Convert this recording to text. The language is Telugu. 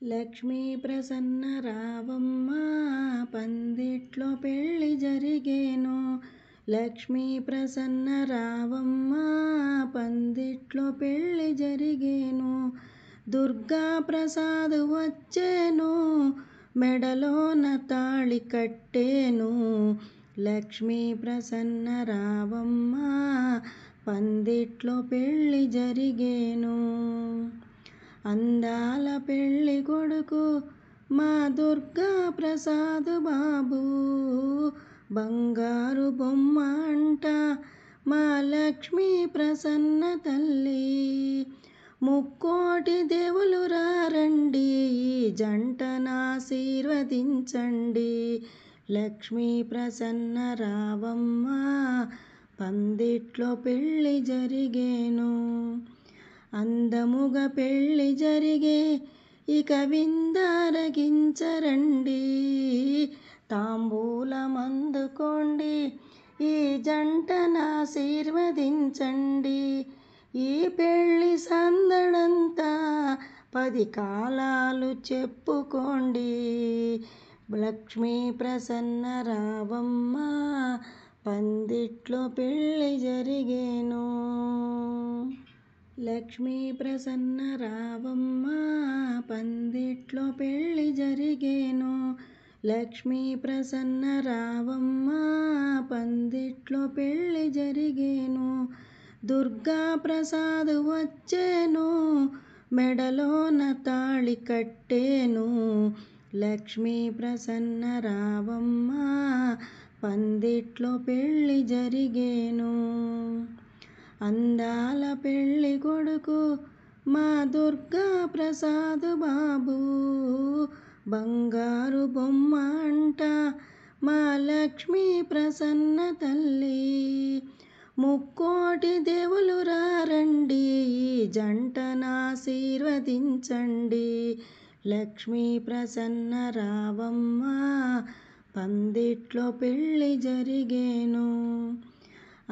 లక్ష్మీ ప్రసన్న రావమ్మ పందిట్లో పెళ్ళి జరిగేను. లక్ష్మీ ప్రసన్న రావమ్మ పందిట్లో పెళ్ళి జరిగేను. దుర్గా ప్రసాద్ వచ్చేను, మెడలోన తాళి కట్టేను. లక్ష్మీ ప్రసన్న రావమ్మ పందిట్లో పెళ్ళి జరిగేను. అందాల పెళ్ళి కొడుకు మా దుర్గా ప్రసాద్ బాబు, బంగారు బొమ్మ అంట మా లక్ష్మీ ప్రసన్న తల్లి. ముక్కోటి దేవులు రండి, ఈ జంటను ఆశీర్వదించండి. లక్ష్మీ ప్రసన్న రావమ్మ పందిట్లో పెళ్ళి జరిగేను. అందముగా పెళ్ళి జరిగే ఇక విందారగించరండి, తాంబూలమందుకోండి, ఈ జంటను ఆశీర్వదించండి. ఈ పెళ్ళి సందడంతా 10 కాలాలు చెప్పుకోండి. లక్ష్మీ ప్రసన్న రావమ్మ పందిట్లో పెళ్ళి జరిగేను. లక్ష్మీ ప్రసన్న రావమ్మ పందిట్లో పెళ్ళి జరిగేను. లక్ష్మీ ప్రసన్న రావమ్మ పందిట్లో పెళ్ళి జరిగేను. దుర్గా ప్రసాద్ వచ్చేను, మెడలోన తాళి కట్టేను. లక్ష్మీ ప్రసన్న రావమ్మ పందిట్లో పెళ్ళి జరిగేను. అందాల పెళ్ళి కొడుకు మా దుర్గా ప్రసాద్ బాబు, బంగారు బొమ్మ అంట మా లక్ష్మీ ప్రసన్న తల్లి. ముక్కోటి దేవులు రండి, ఈ జంటను ఆశీర్వదించండి. లక్ష్మీ ప్రసన్న రావమ్మ పందిట్లో పెళ్ళి జరిగేను.